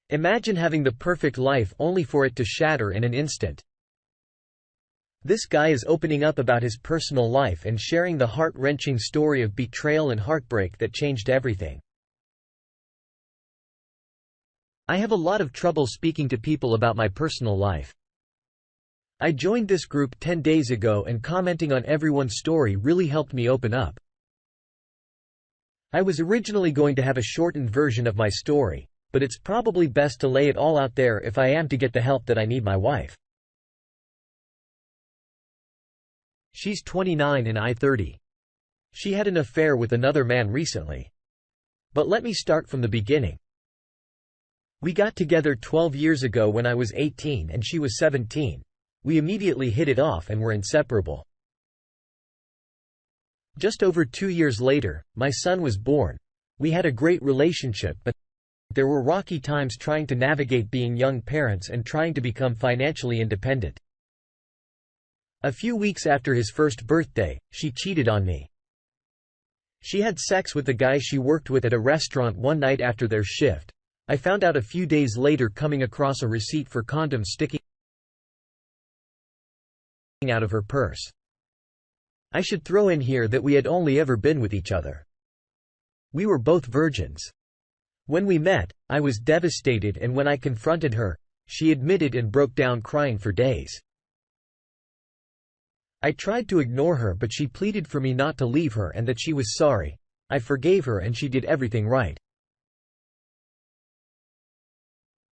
Imagine having the perfect life only for it to shatter in an instant. This guy is opening up about his personal life and sharing the heart-wrenching story of betrayal and heartbreak that changed everything. I have a lot of trouble speaking to people about my personal life. I joined this group 10 days ago, and commenting on everyone's story really helped me open up. I was originally going to have a shortened version of my story, but it's probably best to lay it all out there if I am to get the help that I need. My wife. She's 29 and I'm 30. She had an affair with another man recently. But let me start from the beginning. We got together 12 years ago when I was 18 and she was 17. We immediately hit it off and were inseparable. Just over 2 years later, my son was born. We had a great relationship, but there were rocky times trying to navigate being young parents and trying to become financially independent. A few weeks after his first birthday, she cheated on me. She had sex with the guy she worked with at a restaurant one night after their shift. I found out a few days later, coming across a receipt for condoms sticking out of her purse. I should throw in here that we had only ever been with each other. We were both virgins. When we met, I was devastated, and when I confronted her, she admitted and broke down crying for days. I tried to ignore her, but she pleaded for me not to leave her and that she was sorry. I forgave her and she did everything right.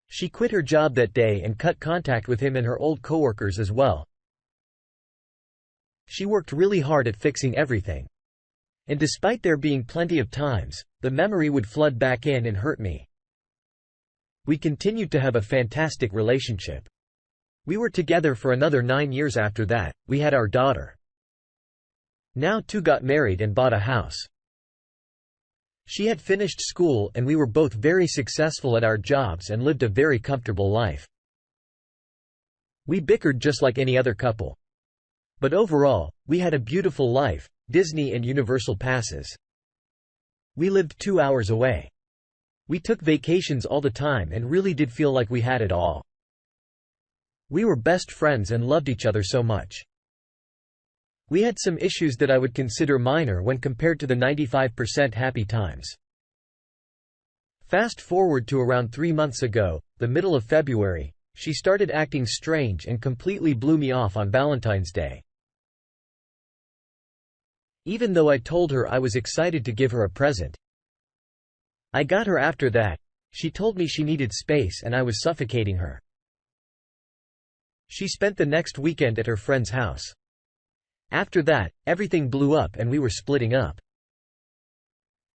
She quit her job that day and cut contact with him and her old coworkers as well. She worked really hard at fixing everything. And despite there being plenty of times, the memory would flood back in and hurt me. We continued to have a fantastic relationship. We were together for another 9 years after that. We had our daughter. Now too, got married and bought a house. She had finished school and we were both very successful at our jobs and lived a very comfortable life. We bickered just like any other couple. But overall, we had a beautiful life, Disney and Universal passes. We lived 2 hours away. We took vacations all the time and really did feel like we had it all. We were best friends and loved each other so much. We had some issues that I would consider minor when compared to the 95% happy times. Fast forward to around 3 months ago, the middle of February, she started acting strange and completely blew me off on Valentine's Day. Even though I told her I was excited to give her a present. I got her after that. She told me she needed space and I was suffocating her. She spent the next weekend at her friend's house. After that, everything blew up and we were splitting up.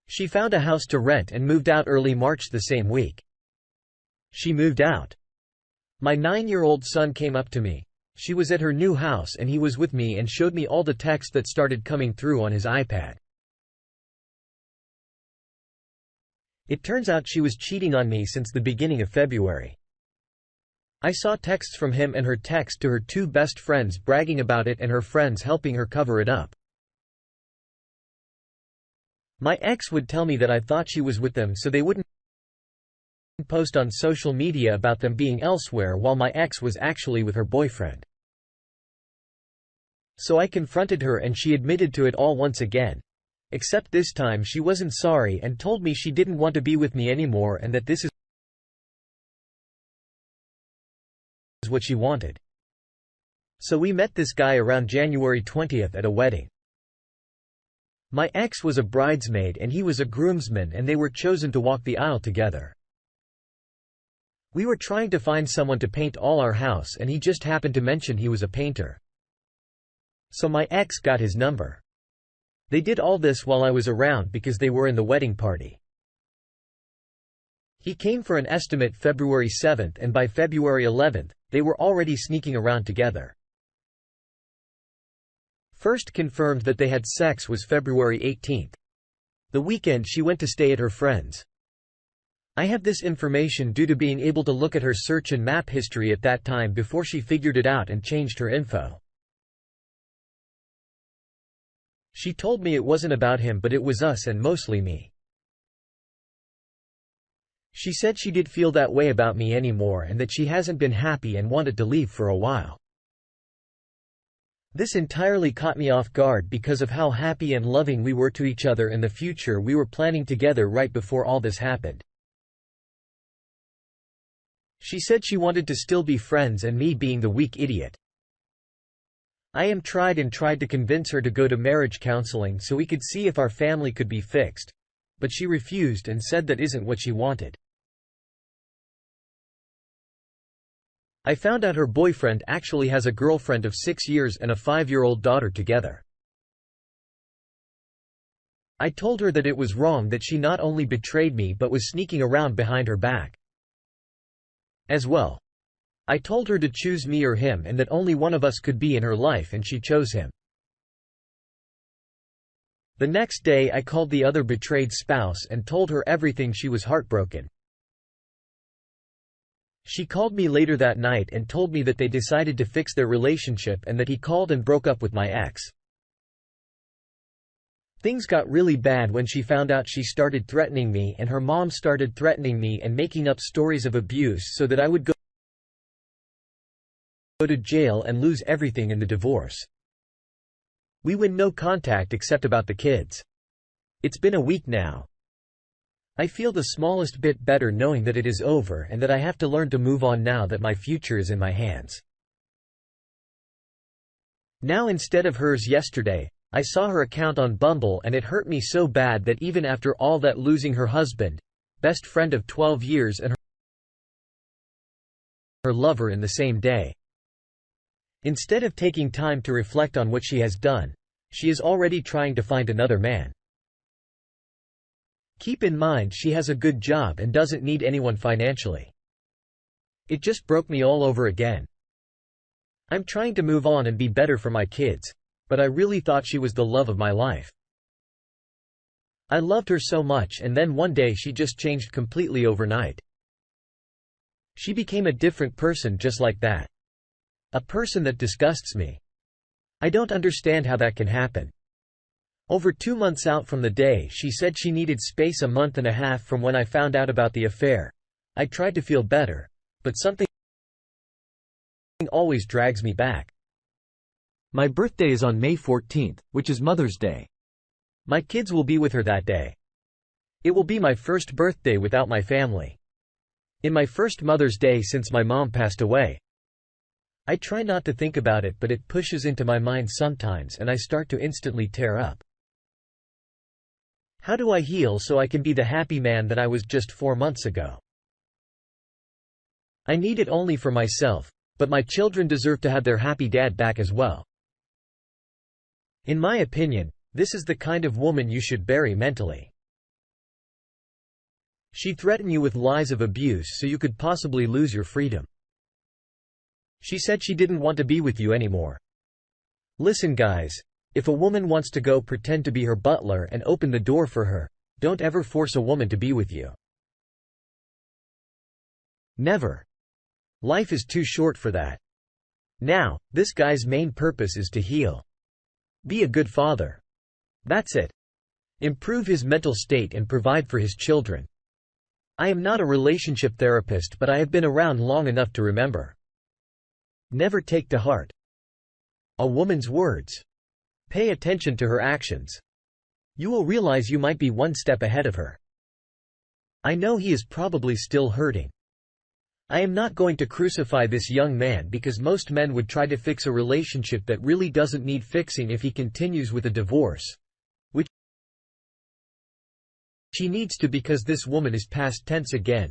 She found a house to rent and moved out early March the same week. She moved out. My 9-year-old son came up to me. She was at her new house and he was with me and showed me all the text that started coming through on his iPad. It turns out she was cheating on me since the beginning of February. I saw texts from him and her text to her 2 best friends bragging about it and her friends helping her cover it up. My ex would tell me that I thought she was with them so they wouldn't post on social media about them being elsewhere, while my ex was actually with her boyfriend. So I confronted her and she admitted to it all once again. Except this time she wasn't sorry and told me she didn't want to be with me anymore and that this is what she wanted. So we met this guy around January 20th at a wedding. My ex was a bridesmaid and he was a groomsman and they were chosen to walk the aisle together. We were trying to find someone to paint all our house and he just happened to mention he was a painter. So my ex got his number. They did all this while I was around because they were in the wedding party. He came for an estimate February 7th and by February 11th, they were already sneaking around together. First confirmed that they had sex was February 18th. The weekend she went to stay at her friend's. I have this information due to being able to look at her search and map history at that time before she figured it out and changed her info. She told me it wasn't about him but it was us and mostly me. She said she did feel that way about me anymore and that she hasn't been happy and wanted to leave for a while. This entirely caught me off guard because of how happy and loving we were to each other and the future we were planning together right before all this happened. She said she wanted to still be friends, and me being the weak idiot, I tried to convince her to go to marriage counseling so we could see if our family could be fixed, but she refused and said that isn't what she wanted. I found out her boyfriend actually has a girlfriend of 6 years and a 5-year-old daughter together. I told her that it was wrong that she not only betrayed me but was sneaking around behind her back as well. I told her to choose me or him and that only one of us could be in her life, and she chose him. The next day I called the other betrayed spouse and told her everything. She was heartbroken. She called me later that night and told me that they decided to fix their relationship and that he called and broke up with my ex. Things got really bad when she found out. She started threatening me, and her mom started threatening me and making up stories of abuse so that I would go to jail and lose everything in the divorce. We win no contact except about the kids. It's been a week now. I feel the smallest bit better knowing that it is over and that I have to learn to move on now that my future is in my hands. Now instead of hers yesterday, I saw her account on Bumble and it hurt me so bad that even after all that, losing her husband, best friend of 12 years, and her lover in the same day. Instead of taking time to reflect on what she has done, she is already trying to find another man. Keep in mind she has a good job and doesn't need anyone financially. It just broke me all over again. I'm trying to move on and be better for my kids, but I really thought she was the love of my life. I loved her so much, and then one day she just changed completely overnight. She became a different person just like that. A person that disgusts me. I don't understand how that can happen. Over 2 months out from the day she said she needed space, a month and a half from when I found out about the affair, I tried to feel better, but something always drags me back. My birthday is on May 14th, which is Mother's Day. My kids will be with her that day. It will be my first birthday without my family. In my first Mother's Day since my mom passed away. I try not to think about it, but it pushes into my mind sometimes and I start to instantly tear up. How do I heal so I can be the happy man that I was just 4 months ago? I need it only for myself, but my children deserve to have their happy dad back as well. In my opinion, this is the kind of woman you should bury mentally. She threatened you with lies of abuse so you could possibly lose your freedom. She said she didn't want to be with you anymore. Listen guys, if a woman wants to go pretend to be her butler and open the door for her, don't ever force a woman to be with you. Never. Life is too short for that. Now, this guy's main purpose is to heal. Be a good father. That's it. Improve his mental state and provide for his children. I am not a relationship therapist, but I have been around long enough to remember. Never take to heart a woman's words. Pay attention to her actions. You will realize you might be one step ahead of her. I know he is probably still hurting. I am not going to crucify this young man because most men would try to fix a relationship that really doesn't need fixing if he continues with a divorce, which he needs to, because this woman is past tense again.